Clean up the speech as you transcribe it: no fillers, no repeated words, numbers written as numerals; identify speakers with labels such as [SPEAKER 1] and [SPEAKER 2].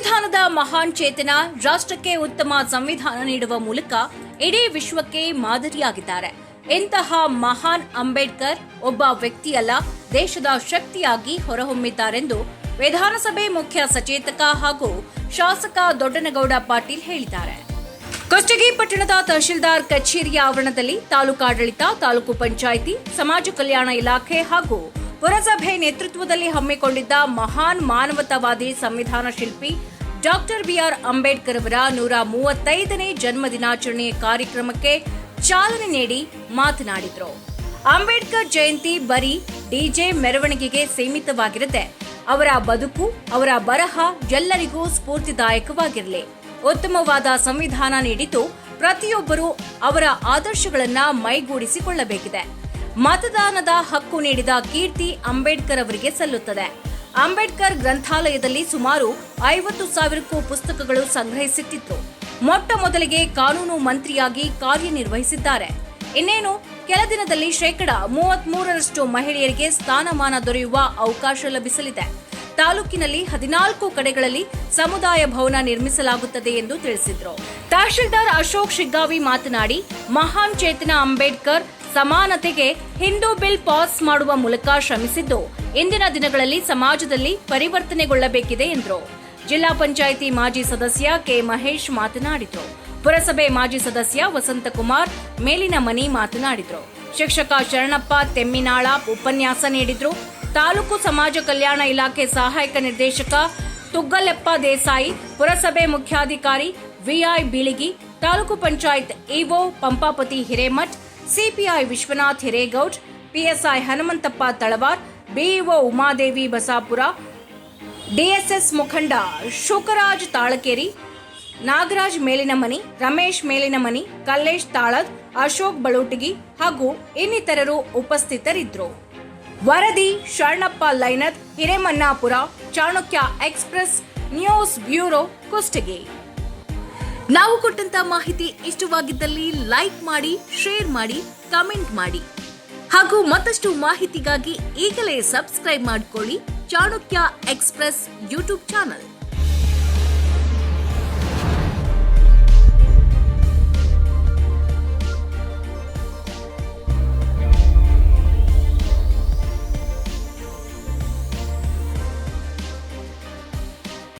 [SPEAKER 1] ಸಂವಿಧಾನದ ಮಹಾನ್ ಚೇತನ ರಾಷ್ಟ್ರಕ್ಕೆ ಉತ್ತಮ ಸಂವಿಧಾನ ನೀಡುವ ಮೂಲಕ ಇಡೀ ವಿಶ್ವಕ್ಕೆ ಮಾದರಿಯಾಗಿದ್ದಾರೆ. ಇಂತಹ ಮಹಾನ್ ಅಂಬೇಡ್ಕರ್ ಒಬ್ಬ ವ್ಯಕ್ತಿಯಲ್ಲ, ದೇಶದ ಶಕ್ತಿಯಾಗಿ ಹೊರಹೊಮ್ಮಿದ್ದಾರೆಂದು ವಿಧಾನಸಭೆ ಮುಖ್ಯ ಸಚೇತಕ ಹಾಗೂ ಶಾಸಕ ದೊಡ್ಡನಗೌಡ ಪಾಟೀಲ್ ಹೇಳಿದ್ದಾರೆ. ಕುಷ್ಟಗಿ ಪಟ್ಟಣದ ತಹಶೀಲ್ದಾರ್ ಕಚೇರಿಯ ಆವರಣದಲ್ಲಿ ತಾಲೂಕಾಡಳಿತ, ತಾಲೂಕು ಪಂಚಾಯಿತಿ, ಸಮಾಜ ಕಲ್ಯಾಣ ಇಲಾಖೆ ಹಾಗೂ ಪುರಸಭೆ ನೇತೃತ್ವದಲ್ಲಿ ಹಮ್ಮಿಕೊಂಡಿದ್ದ ಮಹಾನ್ ಮಾನವತಾವಾದಿ ಸಂವಿಧಾನ ಶಿಲ್ಪಿ ಡಾಕ್ಟರ್ ಬಿಆರ್ ಅಂಬೇಡ್ಕರ್ ಅವರ 135ನೇ ಜನ್ಮ ದಿನಾಚರಣೆ ಕಾರ್ಯಕ್ರಮಕ್ಕೆ ಚಾಲನೆ ನೀಡಿ ಮಾತನಾಡಿದರು. ಅಂಬೇಡ್ಕರ್ ಜಯಂತಿ ಬರೀ ಡಿಜೆ ಮೆರವಣಿಗೆಗೆ ಸೀಮಿತವಾಗಿರದೆ ಅವರ ಬದುಕು, ಅವರ ಬರಹ ಎಲ್ಲರಿಗೂ ಸ್ಫೂರ್ತಿದಾಯಕವಾಗಿರಲಿ. ಉತ್ತಮವಾದ ಸಂವಿಧಾನ ನೀಡಿದ್ದು ಪ್ರತಿಯೊಬ್ಬರೂ ಅವರ ಆದರ್ಶಗಳನ್ನ ಮೈಗೂಡಿಸಿಕೊಳ್ಳಬೇಕಿದೆ. ಮತದಾನದ ಹಕ್ಕು ನೀಡಿದ ಕೀರ್ತಿ ಅಂಬೇಡ್ಕರ್ ಅವರಿಗೆ ಸಲ್ಲುತ್ತದೆ. ಅಂಬೇಡ್ಕರ್ ಗ್ರಂಥಾಲಯದಲ್ಲಿ ಸುಮಾರು 50,000ಕ್ಕೂ ಪುಸ್ತಕಗಳು ಸಂಗ್ರಹಿಸಿಟ್ಟಿದ್ರು. ಮೊಟ್ಟ ಮೊದಲಿಗೆ ಕಾನೂನು ಮಂತ್ರಿಯಾಗಿ ಕಾರ್ಯನಿರ್ವಹಿಸಿದ್ದಾರೆ. ಇನ್ನೇನು ಕೆಲ ದಿನದಲ್ಲಿ 33% ಮಹಿಳೆಯರಿಗೆ ಸ್ಥಾನಮಾನ ದೊರೆಯುವ ಅವಕಾಶ ಲಭಿಸಲಿದೆ. ತಾಲೂಕಿನಲ್ಲಿ 14 ಕಡೆಗಳಲ್ಲಿ ಸಮುದಾಯ ಭವನ ನಿರ್ಮಿಸಲಾಗುತ್ತದೆ ಎಂದು ತಿಳಿಸಿದರು. ತಹಶೀಲ್ದಾರ್ ಅಶೋಕ್ ಶಿಗ್ಗಾವಿ ಮಾತನಾಡಿ, ಮಹಾನ್ ಚೇತನ ಅಂಬೇಡ್ಕರ್ ಸಮಾನತೆಗೆ ಹಿಂದೂ ಬಿಲ್ ಪಾಸ್ ಮಾಡುವ ಮೂಲಕ ಶ್ರಮಿಸಿದ್ದು ಇಂದಿನ ದಿನಗಳಲ್ಲಿ ಸಮಾಜದಲ್ಲಿ ಪರಿವರ್ತನೆಗೊಳ್ಳಬೇಕಿದೆ ಎಂದರು. ಜಿಲ್ಲಾ ಪಂಚಾಯಿತಿ ಮಾಜಿ ಸದಸ್ಯ ಕೆ ಮಹೇಶ್ ಮಾತನಾಡಿದರು. ಪುರಸಭೆ ಮಾಜಿ ಸದಸ್ಯ ವಸಂತಕುಮಾರ್ ಮೇಲಿನಮನಿ ಮಾತನಾಡಿದರು. ಶಿಕ್ಷಕ ಶರಣಪ್ಪ ತೆಮ್ಮಿನಾಳ ಉಪನ್ಯಾಸ ನೀಡಿದರು. ತಾಲೂಕು ಸಮಾಜ ಕಲ್ಯಾಣ ಇಲಾಖೆ ಸಹಾಯಕ ನಿರ್ದೇಶಕ ತುಗ್ಗಲೆಪ್ಪ ದೇಸಾಯಿ, ಪುರಸಭೆ ಮುಖ್ಯಾಧಿಕಾರಿ VI Bilagi, taluk panchayat EO Pampapati Hiremath, CPI Vishwanath Hiregoud, PSI Hanumanthappa Talawar, BEO Umadevi Basapura, DSS ಮುಖಂಡ ಶುಕರಾಜ್ ತಾಳಕೇರಿ, ನಾಗರಾಜ್ ಮೇಲಿನಮನಿ, ರಮೇಶ್ ಮೇಲಿನಮನಿ, ಕಲ್ಲೇಶ್ ತಾಳದ್, ಅಶೋಕ್ ಬಳುಟಗಿ ಹಾಗೂ ಇನ್ನಿತರರು ಉಪಸ್ಥಿತರಿದ್ದರು. ವರದಿ Sharanappa Lainad, Hiremannapura, Chanakya express news bureau, Kushtagi. ನಾವು ಕೊಟ್ಟಂತ ಮಾಹಿತಿ ಇಷ್ಟವಾಗಿದ್ದಲ್ಲಿ ಲೈಕ್ ಮಾಡಿ, ಶೇರ್ ಮಾಡಿ, ಕಮೆಂಟ್ ಮಾಡಿ ಹಾಗೂ ಮತ್ತಷ್ಟು ಮಾಹಿತಿಗಾಗಿ ಈಗಲೇ ಸಬ್ಸ್ಕ್ರೈಬ್ ಮಾಡಿಕೊಳ್ಳಿ ಚಾಣಕ್ಯ ಎಕ್ಸ್‌ಪ್ರೆಸ್ ಯೂಟ್ಯೂಬ್ ಚಾನಲ್.